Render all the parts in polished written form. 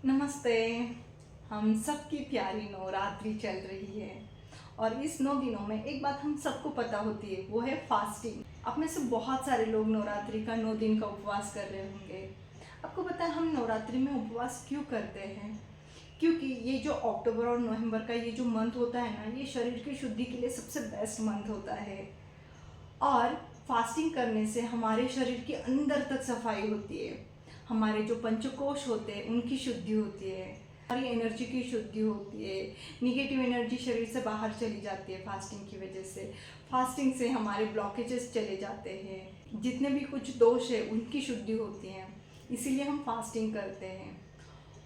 नमस्ते। हम सबकी प्यारी नवरात्रि चल रही है और इस 9 दिनों में एक बात हम सबको पता होती है, वो है फास्टिंग। आप में से बहुत सारे लोग नवरात्रि का 9 दिन का उपवास कर रहे होंगे। आपको पता है हम नवरात्रि में उपवास क्यों करते हैं? क्योंकि ये जो अक्टूबर और नवंबर का ये जो मंथ होता है ना, ये शरीर की शुद्धि के लिए सबसे बेस्ट मंथ होता है। और फास्टिंग करने से हमारे शरीर के अंदर तक सफाई होती है। हमारे जो पंचकोश होते हैं उनकी शुद्धि होती है, हमारी एनर्जी की शुद्धि होती है। निगेटिव एनर्जी शरीर से बाहर चली जाती है फास्टिंग की वजह से। फास्टिंग से हमारे ब्लॉकेजेस चले जाते हैं, जितने भी कुछ दोष है उनकी शुद्धि होती है। इसीलिए हम फास्टिंग करते हैं।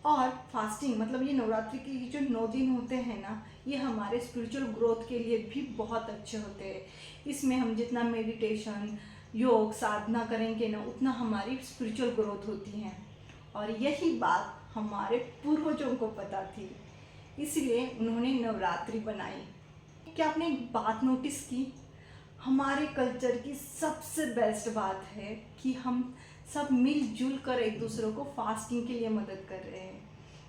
और फास्टिंग मतलब ये नवरात्रि के जो 9 दिन होते हैं ना, ये हमारे स्पिरिचुअल ग्रोथ के लिए भी बहुत अच्छे होते हैं। इसमें हम जितना मेडिटेशन योग साधना करेंगे ना, उतना हमारी स्पिरिचुअल ग्रोथ होती है। और यही बात हमारे पूर्वजों को पता थी, इसलिए उन्होंने नवरात्रि बनाई। क्या आपने एक बात नोटिस की? हमारे कल्चर की सबसे बेस्ट बात है कि हम सब मिलजुल कर एक दूसरे को फास्टिंग के लिए मदद कर रहे हैं।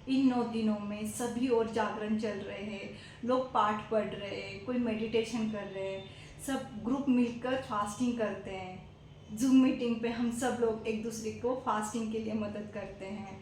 इन 9 दिनों में सभी और जागरण चल रहे हैं, लोग पाठ पढ़ रहे हैं, कोई मेडिटेशन कर रहे हैं, सब ग्रुप मिलकर फास्टिंग करते हैं। जूम मीटिंग पे हम सब लोग एक दूसरे को फास्टिंग के लिए मदद करते हैं।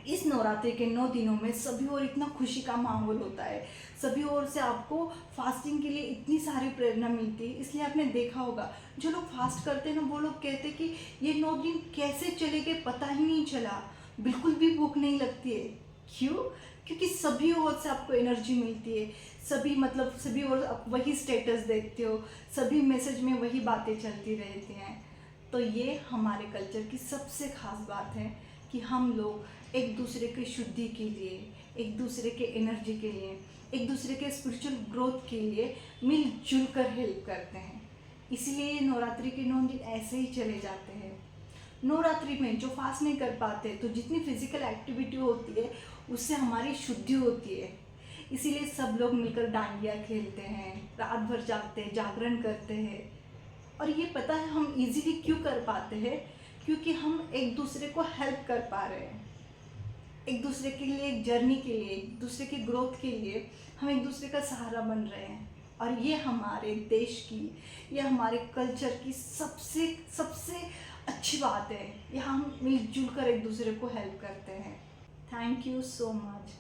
इस नवरात्रि के 9 दिनों में सभी और इतना खुशी का माहौल होता है, सभी ओर से आपको फास्टिंग के लिए इतनी सारी प्रेरणा मिलती है। इसलिए आपने देखा होगा जो लोग फास्ट करते हैं ना, वो लोग कहते हैं कि ये 9 दिन कैसे चले गए पता ही नहीं चला, बिल्कुल भी भूख नहीं लगती है। क्यों? क्योंकि सभी ओर से आपको एनर्जी मिलती है, सभी ओर आप वही स्टेटस देखते हो, सभी मैसेज में वही बातें चलती रहती हैं। तो ये हमारे कल्चर की सबसे खास बात है कि हम लोग एक दूसरे की शुद्धि के लिए, एक दूसरे के एनर्जी के लिए, एक दूसरे के स्पिरिचुअल ग्रोथ के लिए मिलजुल कर हेल्प करते हैं। इसीलिए नवरात्रि के 9 दिन ऐसे ही चले जाते हैं। नवरात्रि में जो फास्ट नहीं कर पाते, तो जितनी फिजिकल एक्टिविटी होती है उससे हमारी शुद्धि होती है। इसीलिए सब लोग मिलकर डांडिया खेलते हैं, रात भर जागते हैं, जागरण करते हैं। और ये पता है हम इजीली क्यों कर पाते हैं? क्योंकि हम एक दूसरे को हेल्प कर पा रहे हैं, एक दूसरे के लिए, एक जर्नी के लिए, एक दूसरे की ग्रोथ के लिए हम एक दूसरे का सहारा बन रहे हैं। और ये हमारे देश की, ये हमारे कल्चर की सबसे सबसे अच्छी बात है। यहाँ हम मिलजुल कर एक दूसरे को हेल्प करते हैं। Thank you so much.